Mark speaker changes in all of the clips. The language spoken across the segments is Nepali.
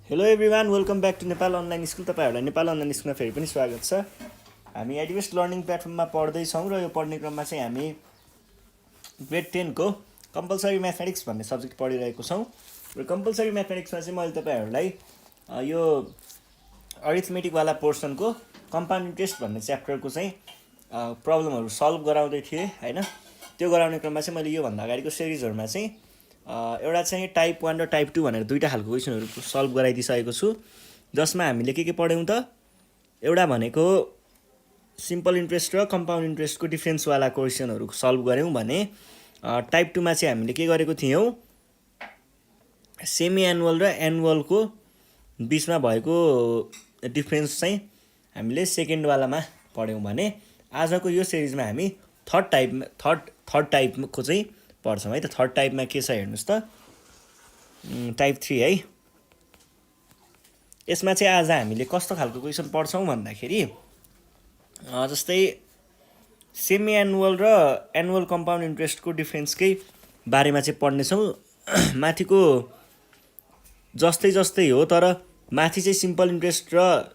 Speaker 1: Hello everyone, welcome back to Nepal online school. तपाईँहरूलाई नेपाल अनलाइन स्कुलमा फेरि पनि स्वागत छ। हामी एडभेस्ट लर्निङ प्लेटफर्ममा पढ्दैछौँ र यो पढ्ने क्रममा चाहिँ हामी ग्रेड 10 को कम्पलसरी म्याथमेटिक्स भन्ने सब्जेक्ट पढिरहेको छौँ। र कम्पलसरी म्याथमेटिक्समा चाहिँ मैले तपाईँहरूलाई यो अरिथमेटिकवाला पोर्सनको कम्पाउन्ड इन्ट्रेस्ट भन्ने च्याप्टरको चाहिँ प्रब्लमहरू सल्भ गराउँदै थिएँ होइन। त्यो गराउने क्रममा चाहिँ मैले योभन्दा अगाडिको सिरिजहरूमा चाहिँ एउटा चाहिँ टाइप 1 र टाइप 2 भनेर दुईवटा खालको क्वेसनहरू सल्भ गराइदिइसकेको छु, जसमा हामीले के पढ्यौँ त। एउटा भनेको सिम्पल इन्ट्रेस्ट र कम्पाउन्ड इन्ट्रेस्टको डिफ्रेन्सवाला क्वेसनहरू सल्भ गऱ्यौँ भने टाइप 2मा चाहिँ हामीले के गरेको थियौँ, सेमी एनुअल र एनुअलको बिचमा भएको डिफ्रेन्स चाहिँ हामीले सेकेन्डवालामा पढ्यौँ भने आजको यो सिरिजमा हामी थर्ड टाइपको चाहिँ पढ्छौँ है त। थर्ड टाइपमा के छ हेर्नुहोस् त, टाइप 3 है। यसमा चाहिँ आज हामीले कस्तो खालको क्वेसन पढ्छौँ भन्दाखेरि जस्तै सेमी एनुअल र एनुअल कम्पाउन्ड इन्ट्रेस्टको डिफ्रेन्सकै बारेमा चाहिँ पढ्नेछौँ। माथिको जस्तै हो, तर माथि चाहिँ सिम्पल इन्ट्रेस्ट र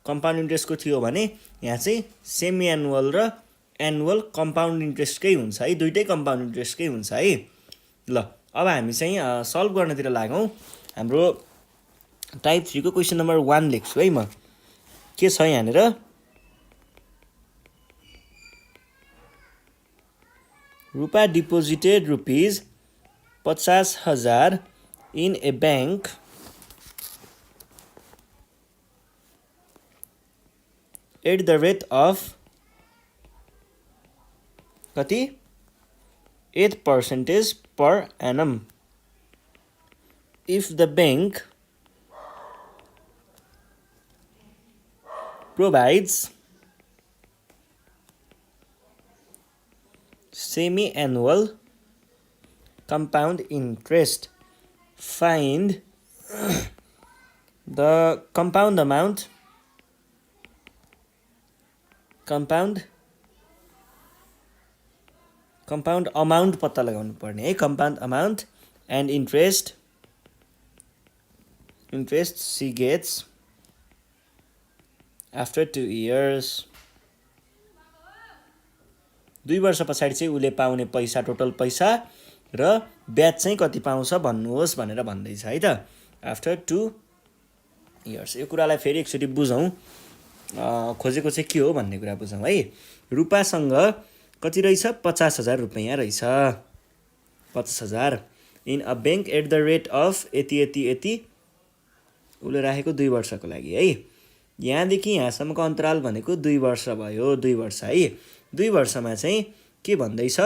Speaker 1: कम्पाउन्ड इन्ट्रेस्टको थियो भने यहाँ चाहिँ सेमी एनुअल र एनुअल कम्पाउन्ड इन्ट्रेस्टकै हुन्छ है, दुइटै कम्पाउन्ड इन्ट्रेस्टकै हुन्छ है। ल अब हामी चाहिँ सल्भ गर्नतिर लागौँ। हाम्रो टाइप 3 को क्वेसन नम्बर 1 लेख्छु है म। के छ यहाँनिर, Rupa deposited rupees 50,000 in a bank at the rate of कति 8% per annum if the bank provides semi-annual compound interest. Find the compound amount पत्ता लगाउनु पर्ने है। compound amount and interest she gets after 2 years. 2 वर्ष पछाडि चाहिँ उसले पाउने पैसा, टोटल पैसा र ब्याज चाहिँ कति पाउँछ भन्नुहोस् भनेर भन्दैछ है त। After 2 years. यो कुरालाई फेरि एकचोटि बुझौँ, खोजेको चाहिँ के हो भन्ने कुरा बुझौँ है। रुपासँग कति रहेछ, 50,000 रुपियाँ रहेछ। 50,000 in a bank at the rate of यति उसले राखेको 2 वर्षको लागि है। यहाँदेखि यहाँसम्मको अन्तराल भनेको 2 वर्ष भयो, 2 वर्ष है। 2 वर्षमा चाहिँ के भन्दैछ,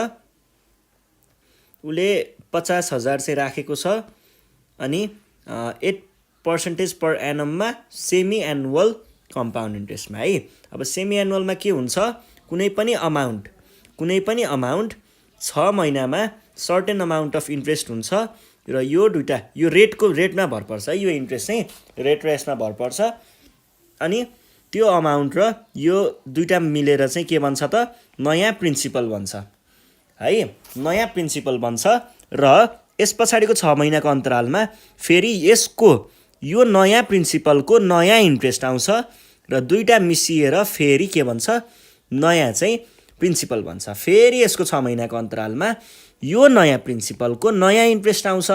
Speaker 1: उसले 50,000 चाहिँ राखेको छ अनि 8% पर एनममा सेमी एनुअल कम्पाउन्ड इन्ट्रेस्टमा है। अब सेमी एनुअलमा के हुन्छ, कुनै पनि अमाउन्ट 6 महिनामा सर्टेन अमाउन्ट अफ इन्ट्रेस्ट हुन्छ र यो रेटमा भर पर्छ है। यो इन्ट्रेस्ट चाहिँ रेट र यसमा भर पर्छ अनि त्यो अमाउन्ट र यो दुईटा मिलेर चाहिँ के बन्छ त, नयाँ प्रिन्सिपल बन्छ है। नयाँ प्रिन्सिपल बन्छ र यस पछाडिको 6 महिनाको अन्तरालमा फेरि यो नयाँ प्रिन्सिपलको नयाँ इन्ट्रेस्ट आउँछ र दुईटा मिसिएर फेरि के बन्छ, नयाँ चाहिँ प्रिन्सिपल बन्छ। फेरि यसको 6 महिनाको अन्तरालमा यो नयाँ प्रिन्सिपलको नयाँ इन्ट्रेस्ट आउँछ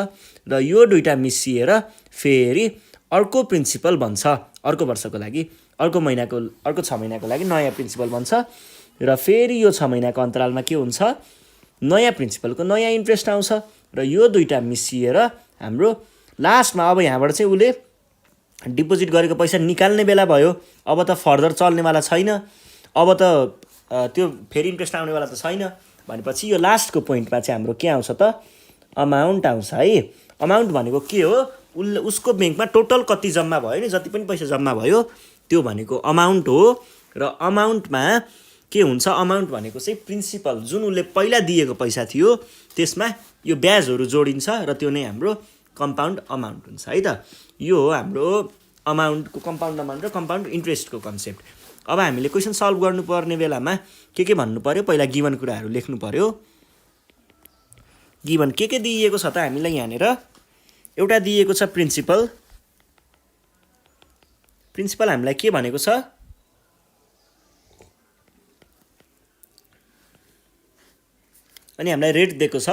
Speaker 1: र यो दुईटा मिसिएर फेरि अर्को प्रिन्सिपल बन्छ। अर्को वर्षको लागि, अर्को 6 महिनाको लागि नयाँ प्रिन्सिपल बन्छ र फेरि यो 6 महिनाको अन्तरालमा के हुन्छ, नयाँ प्रिन्सिपलको नयाँ इन्ट्रेस्ट आउँछ र यो दुईटा मिसिएर हाम्रो लास्टमा अब यहाँबाट चाहिँ उसले डिपोजिट गरेको पैसा निकाल्ने बेला भयो। अब त फर्दर चल्नेवाला छैन, अब त त्यो फेरि इन्ट्रेस्ट आउनेवाला त छैन भनेपछि यो लास्टको पोइन्टमा चाहिँ हाम्रो के आउँछ त, अमाउन्ट आउँछ है। अमाउन्ट भनेको के हो, उसको ब्याङ्कमा टोटल कति जम्मा भयो नि, जति पनि पैसा जम्मा भयो त्यो भनेको अमाउन्ट हो। र अमाउन्टमा के हुन्छ, अमाउन्ट भनेको चाहिँ प्रिन्सिपल जुन उसले पहिला दिएको पैसा थियो त्यसमा यो ब्याजहरू जोडिन्छ र त्यो नै हाम्रो कम्पाउन्ड अमाउन्ट हुन्छ है त। यो हो हाम्रो अमाउन्टको कम्पाउन्ड अमाउन्ट र कम्पाउन्ड इन्ट्रेस्टको कन्सेप्ट। अब हामीले क्वेसन सल्भ गर्नुपर्ने बेलामा के भन्नु पर्यो, पहिला गिभन कुराहरू लेख्नु पर्यो। गिभन के दिइएको छ त हामीलाई, यहाँनिर एउटा दिएको छ प्रिन्सिपल प्रिन्सिपल हामीलाई के भनेको छ अनि हामीलाई रेट दिएको छ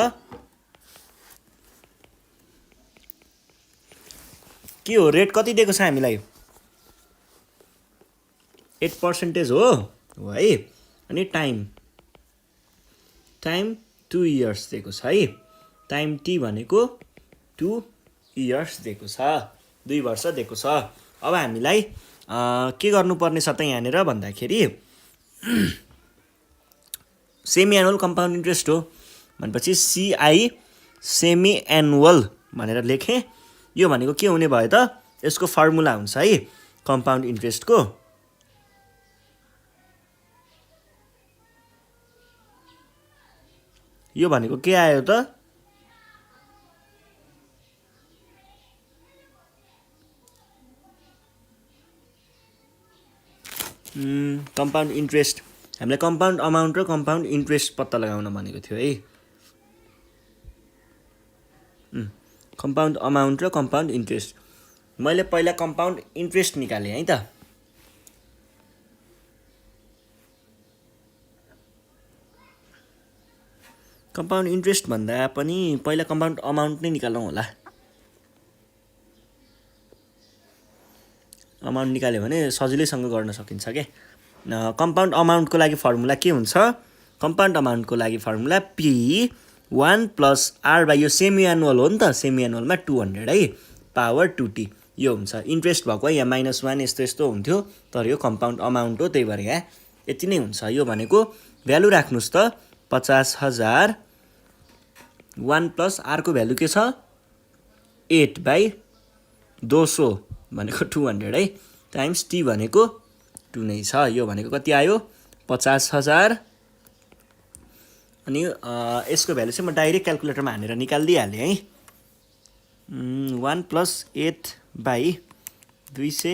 Speaker 1: के हो रेट कति दिएको छ हामीलाई 8% हो है अनि टाइम 2 इयर्स दिएको छ है टाइम टी भनेको 2 इयर्स दिएको छ 2 वर्ष दिएको छ अब हामीलाई के गर्नुपर्ने छ त यहाँनिर भन्दाखेरि सेमी एनुअल कम्पाउन्ड इन्ट्रेस्ट हो भनेपछि सीआई सेमी एनुअल भनेर लेखेँ यो भनेको के हुने भयो त यसको फर्मुला हुन्छ है कम्पाउन्ड इन्ट्रेस्टको यो भनेको के आयो त कम्पाउन्ड इन्ट्रेस्ट हामीले कम्पाउन्ड अमाउन्ट र कम्पाउन्ड इन्ट्रेस्ट पत्ता लगाउन भनेको थियो है कम्पाउन्ड अमाउन्ट र कम्पाउन्ड इन्ट्रेस्ट मैले पहिला कम्पाउन्ड इन्ट्रेस्ट निकालेँ है त कम्पाउन्ड इन्ट्रेस्ट भन्दा पनि पहिला कम्पाउन्ड अमाउन्ट नै निकालौँ होला अमाउन्ट निकाल्यो भने सजिलैसँग गर्न सकिन्छ के कम्पाउन्ड अमाउन्टको लागि फर्मुला के हुन्छ कम्पाउन्ड अमाउन्टको लागि formula P 1 plus R by यो सेमी एनुअल हो नि त सेमी एनुअलमा 200 है पावर 2t यो हुन्छ इन्ट्रेस्ट भएको है यहाँ -1 यस्तो यस्तो हुन्थ्यो तर यो कम्पाउन्ड अमाउन्ट हो त्यही भएर यहाँ यति नै हुन्छ यो भनेको भ्यालु राख्नुहोस् त 50,000 1 प्लस आरको भ्यालु के छ 8/200 भनेको 200 है टाइम्स टी भनेको 2 नै छ यो भनेको कति आयो 50,000 अनि यसको भ्यालु चाहिँ म डाइरेक्ट क्याल्कुलेटरमा हानेर निकालिदिइहालेँ है 1 प्लस 8/200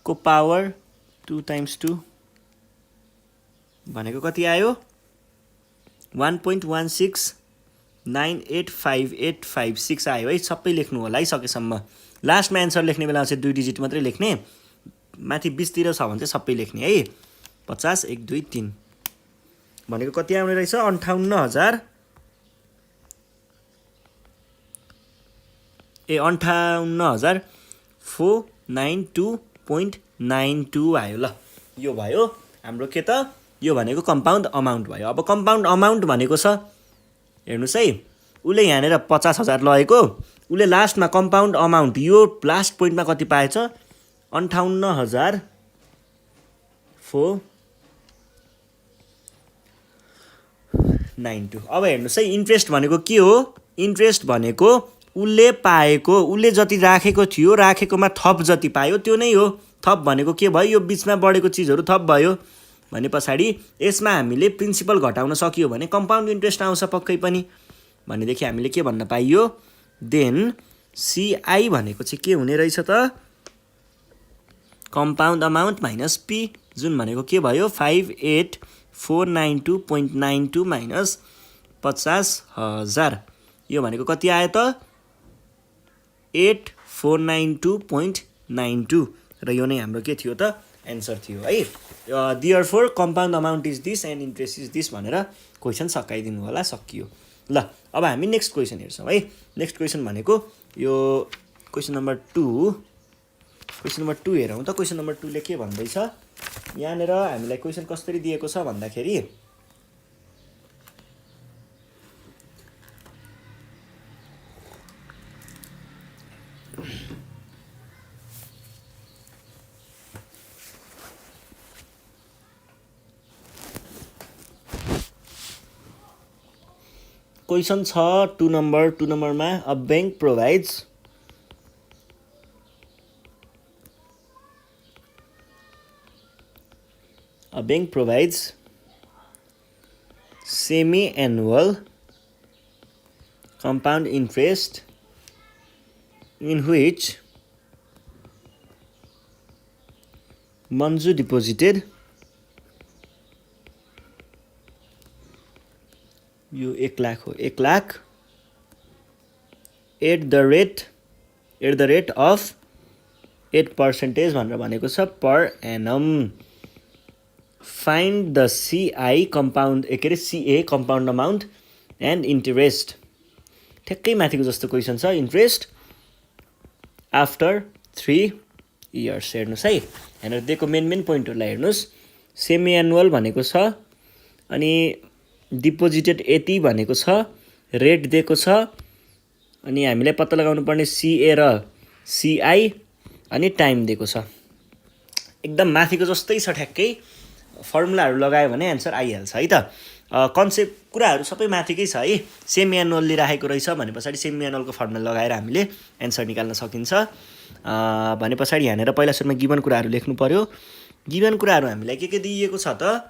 Speaker 1: को पावर 2 टाइम्स 2 भनेको कति आयो 1.16985856 आयो है सबै लेख्नु होला है सकेसम्म लास्टमा एन्सर लेख्ने बेला चाहिँ 2 डिजिट मात्रै लेख्ने माथि 20 तिर छ भने चाहिँ सबै लेख्ने है 50 1 2 3 भनेको कति आउने रहेछ 58,000 58,492.92 आयो ल यो भयो हाम्रो के त यो भनेको कम्पाउन्ड अमाउन्ट भयो अब कम्पाउन्ड अमाउन्ट भनेको छ हेर्नुस् है उले यहाँनेर 50,000 लगेको उले लास्टमा कम्पाउन्ड अमाउन्ट यो लास्ट पोइन्टमा कति पाएछ 58,492 अब हेर्नुस् है इन्ट्रेस्ट भनेको के हो इन्ट्रेस्ट भनेको उले पाएको उले जति राखेको थियो राखेकोमा थप जति पायो त्यो नै हो थप भनेको के भयो यो बीचमा बढेको चीजहरु थप भयो भने पछाडी यसमा हामीले प्रिन्सिपल घटाउन सकियो भने कम्पाउन्ड इन्ट्रेस्ट आउँछ पक्कै पनि भनेदेखि हामीले के भन्न पाइयो देन सीआई भनेको चाहिँ के हुने रहेछ त कम्पाउन्ड अमाउन्ट माइनस पी जुन भनेको के भयो 58,492.92 माइनस 50,000 यो भनेको कति आयो त 8,492.92 र यो नै हाम्रो के थियो त एन्सर थियो है therefore compound amount is this and interest is this भनेर क्वेशन सकाइदिनु होला सकियो ल अब हामी नेक्स्ट क्वेशन हेर्छौं है नेक्स्ट क्वेशन भनेको यो क्वेशन नम्बर 2 हेरौँ त क्वेशन नम्बर 2 ले के भन्दै छ यहाँनेर हामीलाई क्वेशन कसरी दिएको छ भन्दाखेरि क्वेशन छ 2 नम्बरमा a bank provides semi-annual compound interest in which Manju deposited यो 1 लाख हो 1 lakh at the rate of 8% भनेर भनेको छ per annum. Find the CI compound के अरे सिए कम्पाउन्ड अमाउन्ट एन्ड इन्ट्रेस्ट। ठ्याक्कै माथिको जस्तो क्वेसन छ, इन्ट्रेस्ट आफ्टर 3 इयर्स। हेर्नुहोस् है, हेरेर दिएको मेन पोइन्टहरूलाई हेर्नुहोस्। सेमी एनुअल भनेको छ, अनि डिपोजिटेड यति भनेको छ, रेट दिएको छ, अनि हामीलाई पत्ता लगाउनु पर्ने सिए र सिआई अनि टाइम दिएको छ। एकदम माथिको जस्तै छ ठ्याक्कै। फर्मुलाहरू लगायो भने एन्सर आइहाल्छ है त। कन्सेप्ट कुराहरू सबै माथिकै छ है। सेमी एनुअल लिइराखेको रहेछ भने पछाडि सेमी एनुअलको फर्मुला लगाएर हामीले एन्सर निकाल्न सकिन्छ। भने पछाडि यहाँनिर पहिला सुरुमा गिभन कुराहरू लेख्नु पर्यो। गिभन कुराहरू हामीलाई के दिइएको छ त?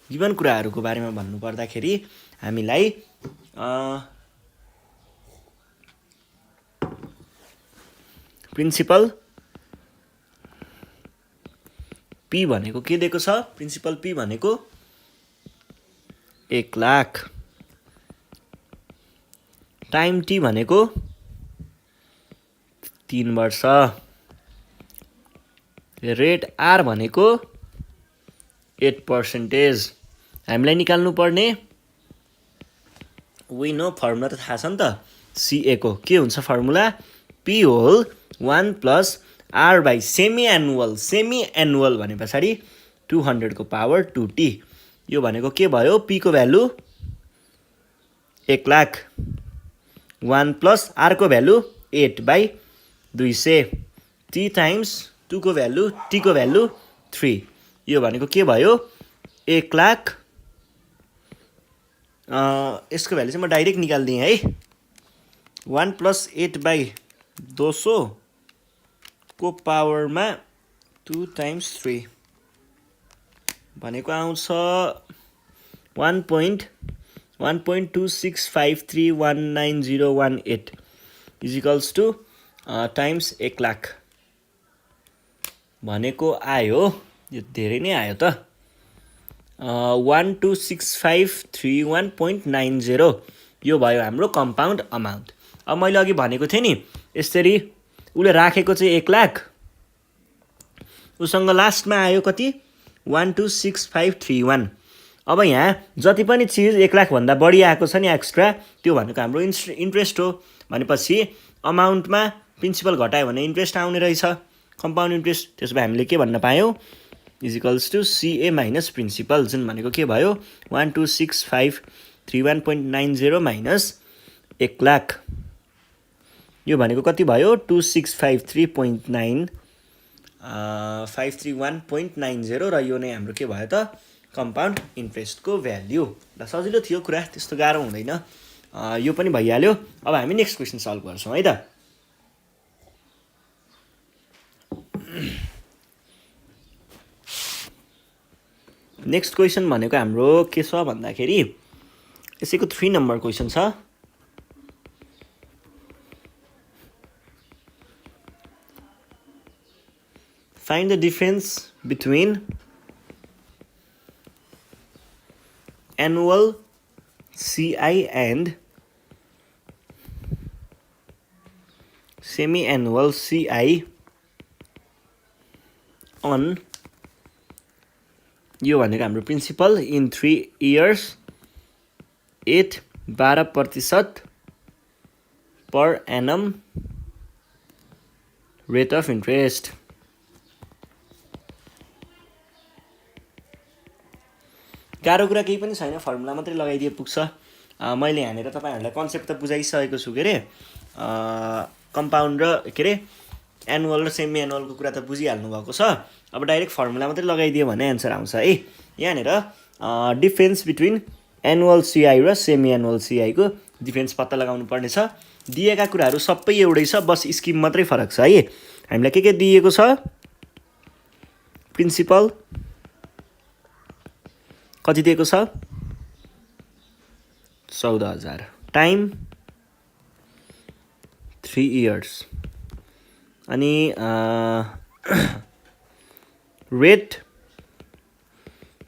Speaker 1: गिभन कुराहरूको बारेमा भन्नु पर्दाखेरि हामीलाई प्रिन्सिपल पी भनेको के दिएको छ? प्रिन्सिपल पी भनेको 1 लाख, टाइम टी भनेको 3 वर्ष, रेट आर भनेको 8%। हामीलाई निकाल्नु पर्ने नो फर्मुला त थाहा छ नि त, सिए को के हुन्छ formula? P whole 1 plus R by semi annual. Semi annual भने पछाडि 200 को पावर 2t। यो भनेको के भयो? पी को भ्यालु 1 लाख, 1 प्लस आर को भ्यालु 8/200, t टाइम्स 2 को भ्यालु, t को भ्यालु 3। यो भनेको के भयो? 1 लाख। यसको भ्यालु चाहिँ म डाइरेक्ट निकाल्दिएँ है। 1 प्लस 8/200 को पावरमा 2 टाइम्स 3 भनेको आउँछ 1.265319,018 इजिकल्स टु टाइम्स 1 लाख भनेको आयो। यो धेरै नै आयो त। 1265319.90 यो भयो हाम्रो कम्पाउन्ड अमाउन्ट। अब मैले अघि भनेको थिएँ नि, यसरी उसले राखेको चाहिँ 1 लाख, उसँग लास्टमा आयो कति? 126,531। अब यहाँ जति पनि चिज 1 लाखभन्दा बढी आएको छ नि एक्स्ट्रा, त्यो भनेको हाम्रो इन्ट्रेस्ट हो। भनेपछि अमाउन्टमा प्रिन्सिपल घटायो भने इन्ट्रेस्ट आउने रहेछ, कम्पाउन्ड इन्ट्रेस्ट। त्यसो भए हामीले के भन्न पायौँ? इजिकल्स टु सिए माइनस प्रिन्सिपल, जुन भनेको के भयो? 126,531.90 माइनस 1 लाख। यो भनेको कति भयो? 2653.531.90 र यो नै हाम्रो के भयो त? कम्पाउन्ड इन्ट्रेस्टको भ्याल्यु। ल सजिलो थियो कुरा, त्यस्तो गाह्रो हुँदैन। यो पनि भइहाल्यो। अब हामी नेक्स्ट क्वेसन सल्भ गर्छौँ है त। नेक्स्ट क्वेसन भनेको हाम्रो के छ भन्दाखेरि यसैको 3 नम्बर क्वेसन छ। Find the difference between annual CI and semi-annual CI on यो भनेको हाम्रो principal in 3 years 12% per annum rate of interest. गाह्रो कुरा केही पनि छैन, फर्मुला मात्रै लगाइदिए पुग्छ। मैले यहाँनिर तपाईँहरूलाई कन्सेप्ट त बुझाइसकेको छु के अरे, कम्पाउन्ड र के अरे एनुअल र सेमी एनुअलको कुरा त बुझिहाल्नु भएको छ। अब डाइरेक्ट फर्मुला मात्रै लगाइदियो भने एन्सर आउँछ है। यहाँनिर डिफ्रेन्स बिट्विन एनुअल सिआई र सेमी एनुअल सिआईको डिफ्रेन्स पत्ता लगाउनु पर्ने छ। दिएका कुराहरू सबै एउटै छ, बस स्किम मात्रै फरक छ है। हामीलाई के दिएको छ? प्रिन्सिपल कति दिएको छ? 14,000, टाइम 3 इयर्स, अनि रेट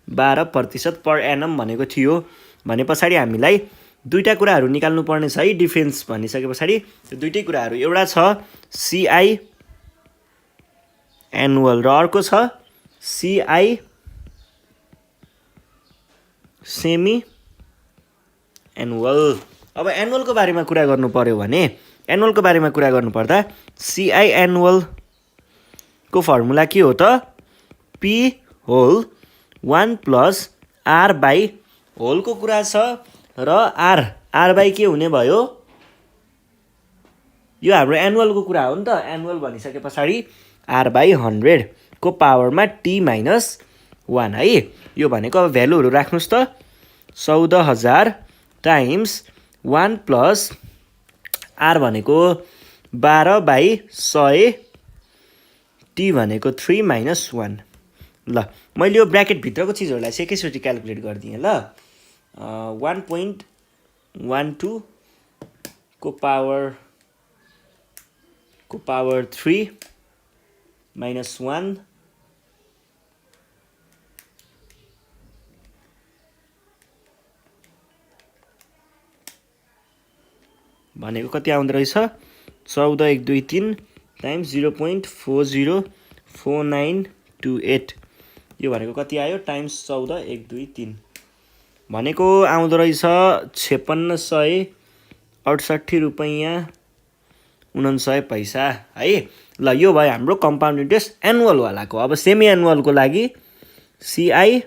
Speaker 1: 12% पर एनम भनेको थियो। भने पछाडि हामीलाई दुईटा कुराहरू निकाल्नु पर्ने छ है। डिफ्रेन्स भनिसके पछाडि त्यो दुईटै कुराहरू, एउटा छ सिआई एनुअल र अर्को छ सिआई सेमी एनुअल। अब एनुअलको बारेमा कुरा गर्नु पर्यो भने एनुअलको बारेमा कुरा गर्नुपर्दा सिआई एनुअलको फर्मुला के हो त P whole 1 plus R by होलको कुरा छ र आर बाई के हुने भयो यो हाम्रो एनुअलको कुरा हो नि त। एनुअल भनिसके पछाडि आर बाई 100 को पावरमा टी माइनस 1 है। यो भनेको अब भ्यालुहरू राख्नुहोस् त 14,000 टाइम्स 1 प्लस आर भनेको 12 बाई 100 टी भनेको 3 माइनस 1। ल मैले यो ब्र्याकेटभित्रको चिजहरूलाई चाहिँ एकैचोटि क्यालकुलेट गरिदिएँ ल। 1.12 को पावर 3 माइनस 1 भनेको कति आउँदो रहेछ 14 1 2 3 टाइम्स 0.404928 यो भनेको कति आयो टाइम्स 14 1 2 3 भनेको आउँदो रहेछ 5668 रुपैयाँ 49 पैसा है। ल यो भयो हाम्रो कम्पाउन्ड इन्ट्रेस्ट एनुअलवालाको। अब सेमी एनुअलको लागि सिआई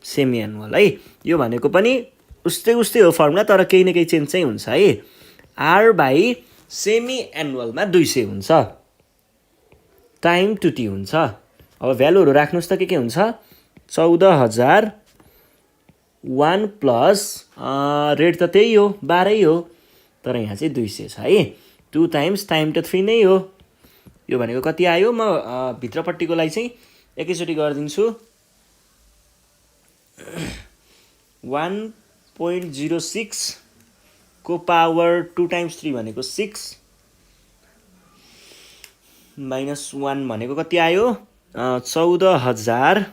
Speaker 1: सेमी एनुअल है। यो भनेको पनि उस्तै हो फर्मुला तर केही न केही चेन्ज चाहिँ हुन्छ है। आर बाई सेमी एनुअलमा 200 हुन्छ टाइम टु टी हुन्छ। अब भ्यालुहरू राख्नुहोस् त के हुन्छ 14,000 1 प्लस रेट त त्यही हो 12 हो तर यहाँ चाहिँ 200 छ है। 2 टाइम्स टाइम त 3 नै हो। यो भनेको कति आयो म भित्रपट्टिकोलाई चाहिँ एकैचोटि गरिदिन्छु 1.06 को पावर 2 टाइम्स 3 भनेको 6 माइनस 1 भनेको कति आयो 14,000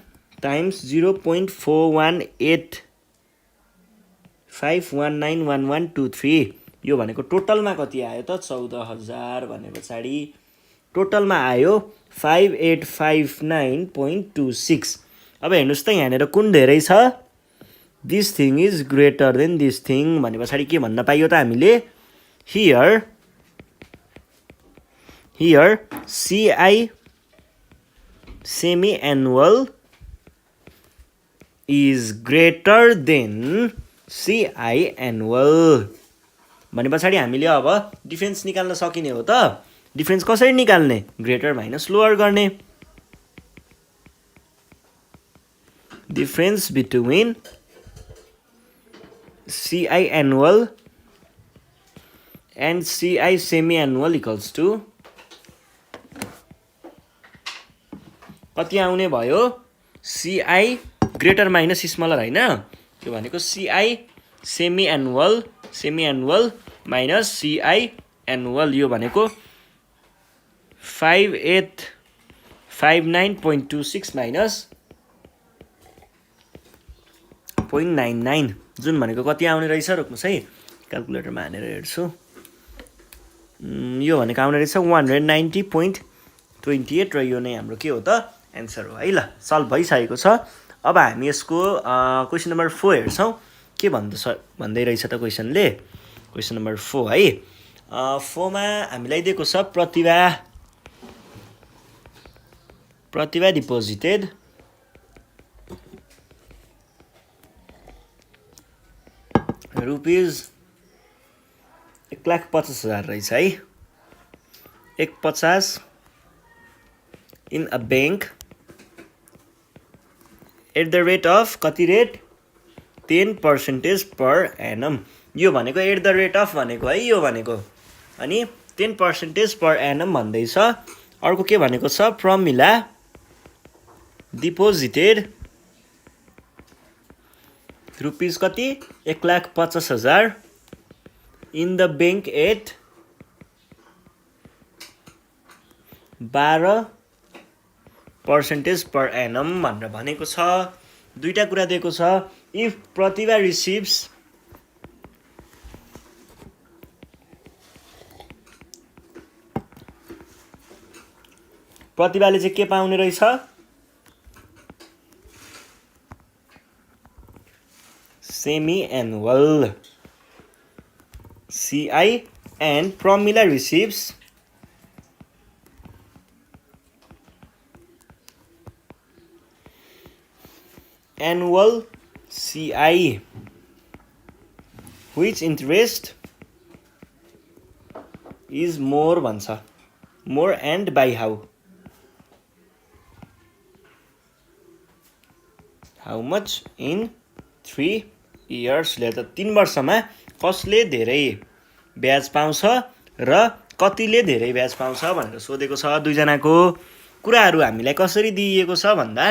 Speaker 1: टाइम्स 0.41851911123 यो भनेको टोटलमा कति आयो त 14,000 भने पछाडि टोटलमा आयो 5859.26। अब हेर्नुहोस् त यहाँनिर कुन धेरै छ this thing is greater than this thing भने पछाडि के भन्न पाइयो त हामीले here CI semi annual is greater than CI annual भने पछाडि हामीले अब डिफरेन्स निकाल्न सकिने हो त। डिफरेन्स कसरी निकाल्ने ग्रेटर माइनस लोअर गर्ने। Difference between CI annual and CI semi annual equals to कति आउने भयो सिआई ग्रेटर माइनस स्मलर होइन। यो भनेको CI semi annual minus CI annual यो भनेको 5859.26 माइनस 0.99 जुन भनेको कति आउने रहेछ रोक्नुहोस् है क्यालकुलेटरमा हानेर हेर्छु। यो भनेको आउने रहेछ 190.28 र यो नै हाम्रो के हो त एन्सर हो है। ल सल्भ भइसकेको छ। अब हामी यसको क्वेसन नम्बर 4 हेर्छौँ के भन्दै रहेछ त क्वेसनले। क्वेसन नम्बर 4 है 4 मा हामीलाई दिएको छ प्रतिभा डिपोजिटेड रुपिज 1,50,000 रहेछ है 1,50,000 in a bank at the rate of कति रेट 10% पर एनम। यो भनेको एट द रेट अफ भनेको है यो भनेको अनि 10% पर एनम भन्दैछ। अर्को के भनेको छ फर्मुला डिपोजिटेड रुपिज कति 1,50,000 in the bank at 12% per annum भनेर भनेको छ। दुईटा कुरा दिएको छ इफ प्रतिभा रिसिभ्स प्रतिभाले चाहिँ के पाउने रहेछ semi annual CI and Pramila receives annual CI. Which interest is more भन्छ more and by how much in 3 years ले त 3 वर्षमा कसले धेरै ब्याज पाउँछ र कतिले धेरै ब्याज पाउँछ भनेर सोधेको छ दुईजनाको कुराहरू हामीलाई कसरी दिइएको छ भन्दा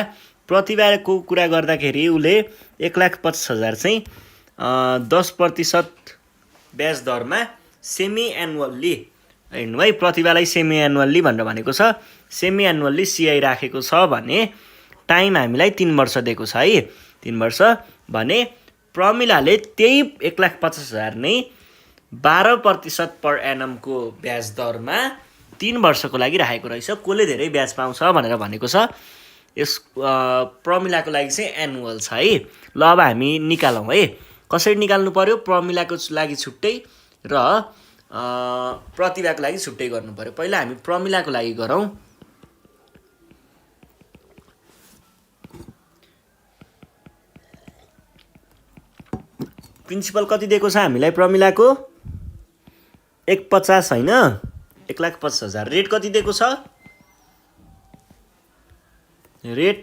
Speaker 1: प्रतिभाको कुरा गर्दाखेरि उले 1,50,000 चाहिँ 10% ब्याज दरमा सेमी एनुअल्ली हेर्नु है प्रतिभालाई सेमी एनुअल्ली भनेर भनेको छ सेमी एनुअल्ली CI राखेको छ भने टाइम हामीलाई 3 वर्ष दिएको छ है 3 वर्ष भने प्रमिलाले त्यही 1,50,000 नै 12% पर एनमको ब्याज दरमा 3 वर्षको लागि राखेको रहेछ कसले धेरै ब्याज पाउँछ भनेर भनेको छ यस प्रमिलाको लागि चाहिँ एनुअल छ है ल अब हामी निकालौँ है कसरी निकाल्नु पर्यो प्रमिलाको लागि छुट्टै र प्रतिभाको लागि छुट्टै गर्नु पर्यो पहिला हामी प्रमिलाको लागि गरौँ प्रिन्सिपल कति दिएको छ हामीलाई प्रमिलाको 1,50,000 हैन 1,50,000 रेट कति दिएको छ रेट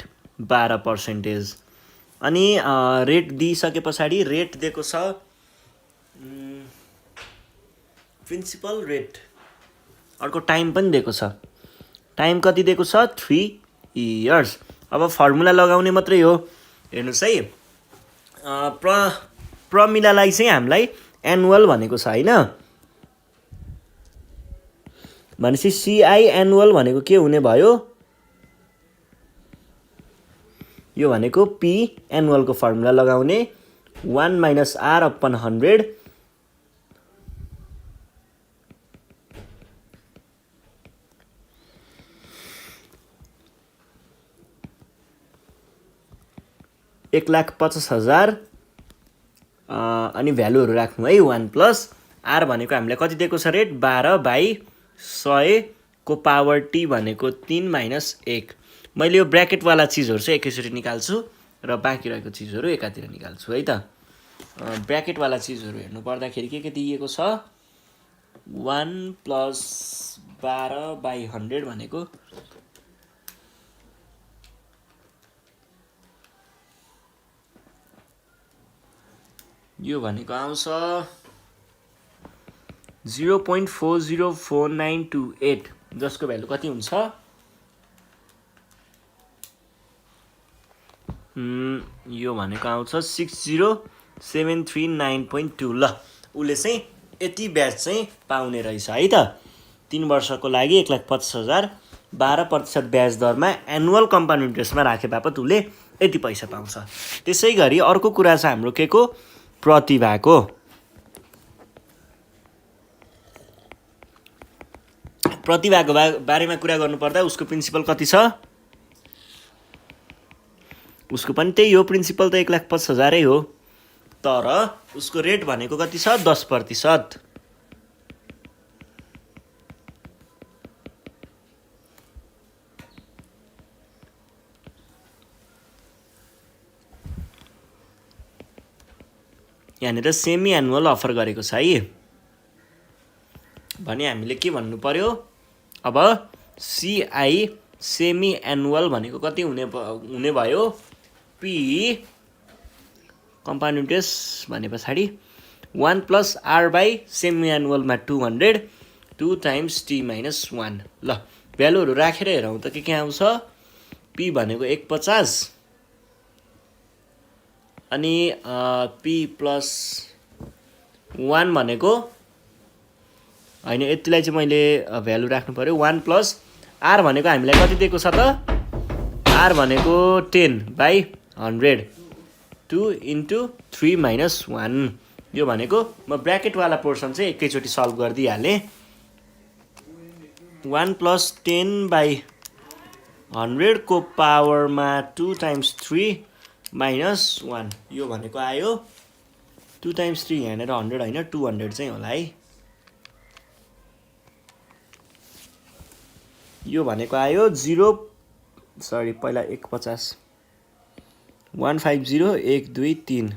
Speaker 1: 12% अनि रेट दिइसके पछाडि रेट दिएको छ प्रिन्सिपल रेट अर्को टाइम पनि दिएको छ टाइम कति दिएको छ 3 इयर्स अब फर्मुला लगाउने मात्रै हो हेर्नुस् है प्रमिलालाई चाहिँ हामीलाई एनुअल भनेको छ हैन भनेपछि CI एनुअल भनेको के हुने भयो यो भनेको P एनुअलको फर्मुला लगाउने 1 - R/100 1,50,000 अनि भ्यालुहरु राख्नु है 1 + R भनेको हामीलाई कति दिएको छ रेट 12/100 को पावर T भनेको 3 - 1 मैले यो ब्र्याकेट वाला चीजहरु चाहिँ एकैचोटी निकाल्छु र बाँकी रहेको चीजहरु एकातिर निकाल्छु है त ब्र्याकेट वाला चीजहरु हेर्नु पर्दाखेरि के दिएको छ 1 + 12/100 भनेको यो भनेको आउँछ 0.404928 जसको भ्यालु कति हुन्छ यो भनेको आउँछ 60,739.2 ल उले चाहिँ यति ब्याज चाहिँ पाउने रहेछ है त 3 वर्षको लागि 1,50,000 12% ब्याज दरमा एनुअल कम्पाउन्ड इन्ट्रेस्टमा राखे बापत उले यति पैसा पाउँछ त्यसैगरी अर्को कुरा छ हाम्रो के को प्रतिभाको बारेमा कुरा गर्नुपर्दा उसको प्रिन्सिपल कति छ उसको पनि त्यही हो प्रिन्सिपल त 1,50,000 हो तर उसको रेट भनेको कति छ 10% यहाँनिर सेमी एनुअल अफर गरेको छ है भने हामीले के भन्नु पर्यो अब CI सेमी एनुअल भनेको कति हुने भयो P कम्पाउन्ड इन्ट्रेस्ट भने पछाडि 1 + R/ सेमी एनुअलमा 200 2 × T - 1 ल भ्यालुहरु राखेर हेरौँ त के आउँछ P भनेको 150 अनि P + 1 भनेको हैन यतिलाई चाहिँ मैले भ्यालु राख्नु पर्यो 1 + R भनेको हामीलाई कति दिएको छ त R भनेको 10/100 2 × 3 - 1 यो भनेको म ब्र्याकेट वाला पोर्सन चाहिँ एकैचोटी सल्भ गर्दिहाले 1 + 10/100 100 को पावरमा 2 टाइम्स 3 माइनस 1 यो भनेको आयो 2 टाइम्स 3 यहाँनिर 100 होइन 200 चाहिँ होला है। यो भनेको आयो 150 150 1 2 3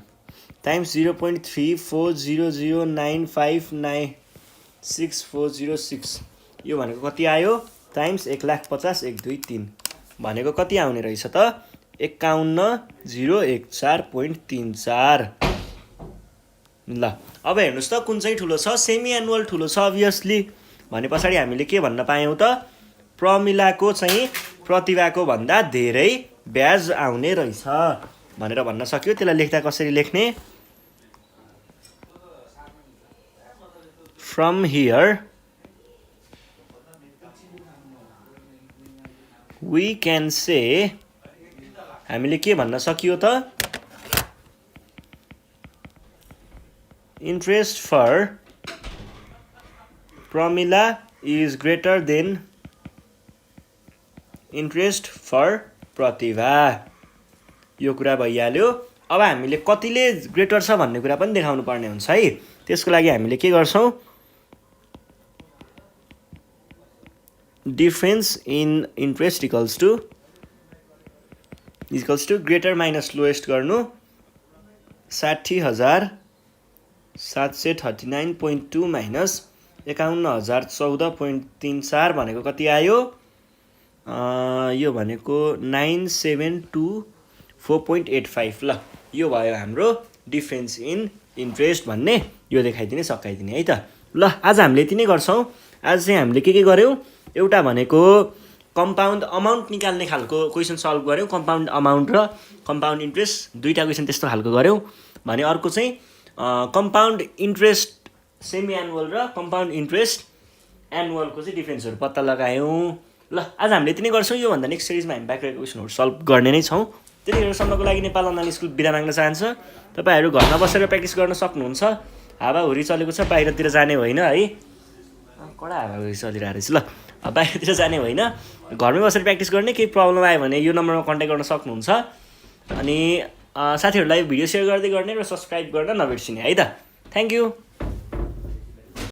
Speaker 1: टाइम्स 0.34009596 यो भनेको कति आयो टाइम्स 150 1 2 3 भनेको कति आउने रहेछ त 51014.34। ल अब हेर्नुस् त कुन चाहिँ ठुलो छ सेमी एनुअल ठुलो छ अभियसली भने पछाडि हामीले के भन्न पायौं त प्रमिलाको चाहिँ प्रतिभाको भन्दा धेरै ब्याज आउने रहेछ भनेर भन्न सक्यो। त्यसलाई लेख्दा कसरी लेख्ने from here we can say हामीले के भन्न सकियो त interest for Pramila is greater than interest for Pratibha यो कुरा भइहाल्यो। अब हामीले कतिले ग्रेटर छ भन्ने कुरा पनि देखाउनु पर्ने हुन्छ है। त्यसको लागि हामीले के गर्छौं difference in interest equals to greater minus lowest गर्नु 60,739.2 माइनस 51,014.34 भनेको कति आयो यो भनेको 9724.85 ल यो भयो हाम्रो डिफरेन्स इन इन्ट्रेस्ट भन्ने यो देखाइदिने सकाइदिने है त। ल आज हामीले यति नै गर्छौं। आज चाहिँ हामीले के गर्यौं एउटा भनेको कम्पाउन्ड अमाउन्ट निकाल्ने खालको क्वेशन सल्भ गर्यौं कम्पाउन्ड अमाउन्ट र कम्पाउन्ड इन्ट्रेस्ट दुईटा क्वेशन त्यस्तो खालको गर्यौं भने अर्को चाहिँ कम्पाउन्ड इन्ट्रेस्ट सेमी एनुअल र कम्पाउन्ड इन्ट्रेस्ट एनुअलको चाहिँ डिफरेन्सहरु पत्ता लगायौं। ल आज हामीले यति नै गर्छौं। यो भन्दा नेक्स्ट सिरिजमा हामी बाँकी क्वेशनहरु सल्भ गर्ने नै छौं। त्यतिखेरसम्मको लागि नेपाल अनलाइन स्कुल बिदा माग्न चाहन्छ। तपाईहरु घरमा बसेर प्र्याक्टिस गर्न सक्नुहुन्छ। हावाहुरी चलेको छ बाहिरतिर जाने होइन है कडा हावाहुरी चलिरहेको रहेछ। ल बाहिरतिर जाने होइन घरमै बसेर प्र्याक्टिस गर्ने केही प्रब्लम आयो भने यो नम्बरमा कन्ट्याक्ट गर्न सक्नुहुन्छ। अनि साथीहरुलाई भिडियो शेयर गर्दै गर्ने र सब्स्क्राइब गर्न नबिर्सिने है त। Thank you.